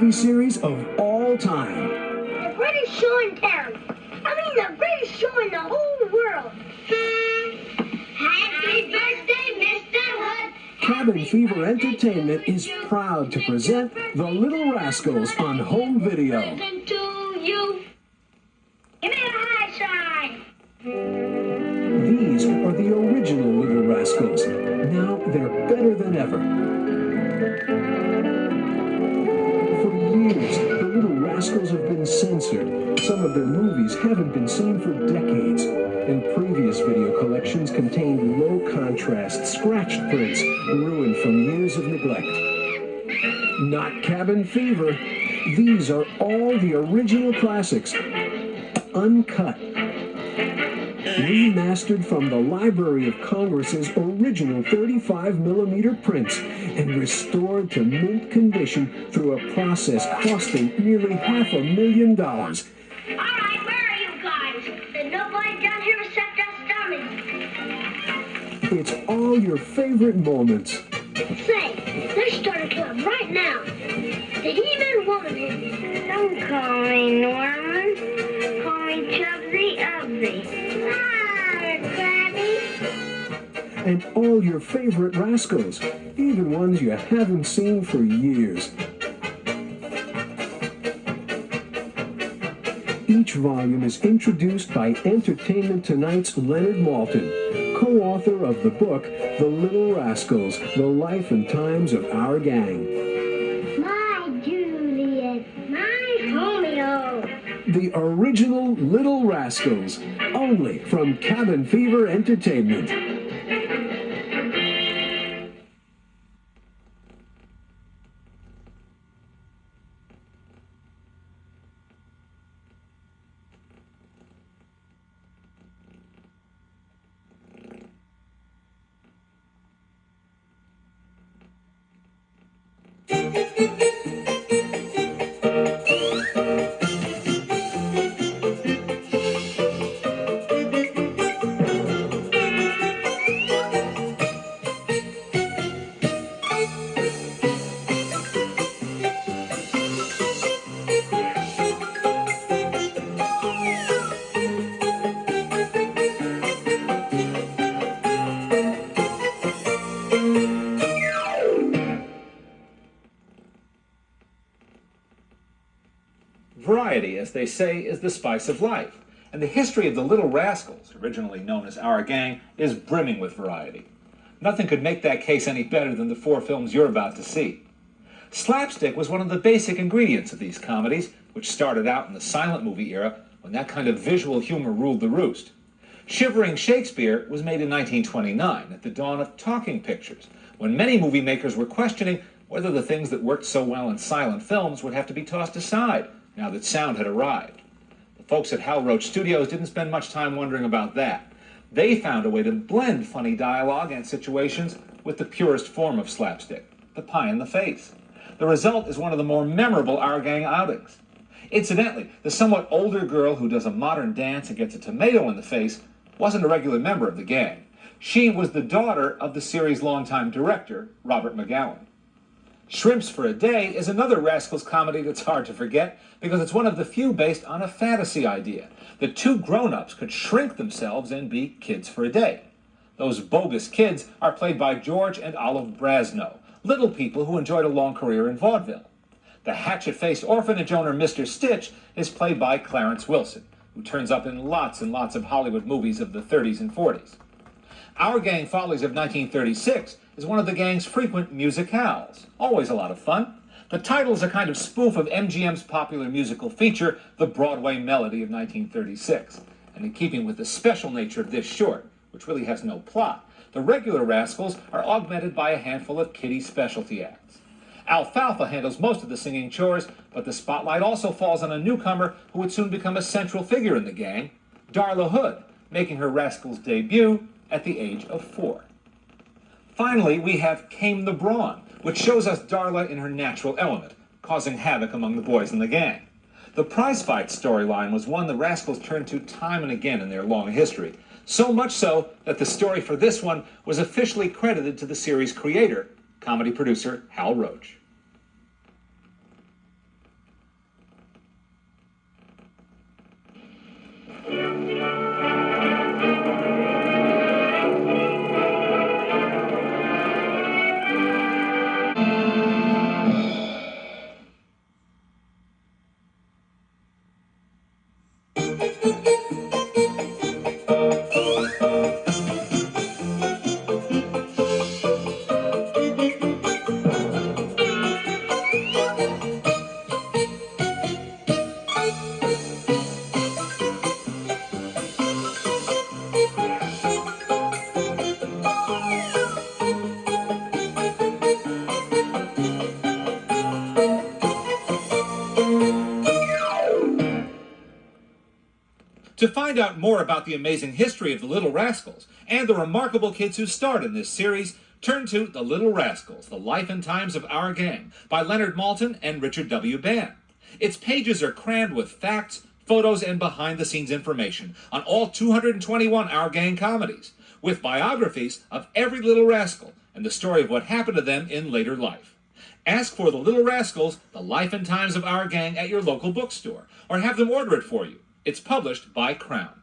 TV series of all time. The British show in town. I mean, the British show in the whole world. Happy birthday, Mr. Hood. Cabin Fever Entertainment is proud to present The Little Rascals on home video. Present to you. Give me a high sign. These are the original Little Rascals. Now they're better than ever. For years, the Little Rascals have been censored. Some of their movies haven't been seen for decades. And previous video collections contained low-contrast, scratched prints, ruined from years of neglect. Not Cabin Fever. These are all the original classics, uncut. Remastered from the Library of Congress's original 35mm prints and restored to mint condition through a process costing nearly $500,000. All right, where are you guys? There's nobody down here except us dummies. It's all your favorite moments. Say, let's start a club right now. The He-Man Woman. Don't call me Norman. Call me Chubsy Ubsy. And all your favorite Rascals, even ones you haven't seen for years. Each volume is introduced by Entertainment Tonight's Leonard Maltin, co-author of the book The Little Rascals, The Life and Times of Our Gang. My Juliet, my Romeo. The original Little Rascals, only from Cabin Fever Entertainment. Variety, as they say, is the spice of life, and the history of the Little Rascals, originally known as Our Gang, is brimming with variety. Nothing could make that case any better than the 4 films you're about to see. Slapstick was one of the basic ingredients of these comedies, which started out in the silent movie era when that kind of visual humor ruled the roost. Shivering Shakespeare was made in 1929, at the dawn of talking pictures, when many movie makers were questioning whether the things that worked so well in silent films would have to be tossed aside now that sound had arrived. The folks at Hal Roach Studios didn't spend much time wondering about that. They found a way to blend funny dialogue and situations with the purest form of slapstick, the pie in the face. The result is one of the more memorable Our Gang outings. Incidentally, the somewhat older girl who does a modern dance and gets a tomato in the face wasn't a regular member of the gang. She was the daughter of the series' longtime director, Robert McGowan. Shrimps for a Day is another Rascals comedy that's hard to forget because it's one of the few based on a fantasy idea. The 2 grown-ups could shrink themselves and be kids for a day. Those bogus kids are played by George and Olive Brasno, little people who enjoyed a long career in vaudeville. The hatchet-faced orphanage owner, Mr. Stitch, is played by Clarence Wilson, who turns up in lots and lots of Hollywood movies of the 30s and 40s. Our Gang Follies of 1936 is one of the gang's frequent musicals. Always a lot of fun. The title is a kind of spoof of MGM's popular musical feature, The Broadway Melody of 1936. And in keeping with the special nature of this short, which really has no plot, the regular Rascals are augmented by a handful of kiddie specialty acts. Alfalfa handles most of the singing chores, but the spotlight also falls on a newcomer who would soon become a central figure in the gang, Darla Hood, making her Rascals debut at the age of 4. Finally, we have Came the Brawn, which shows us Darla in her natural element, causing havoc among the boys in the gang. The prize fight storyline was one the Rascals turned to time and again in their long history, so much so that the story for this one was officially credited to the series' creator, comedy producer Hal Roach. find out more about the amazing history of the Little Rascals and the remarkable kids who starred in this series, turn to The Little Rascals, The Life and Times of Our Gang by Leonard Maltin and Richard W. Bann. Its pages are crammed with facts, photos, and behind-the-scenes information on all 221 Our Gang comedies, with biographies of every Little Rascal and the story of what happened to them in later life. Ask for The Little Rascals, The Life and Times of Our Gang at your local bookstore, or have them order it for you. It's published by Crown.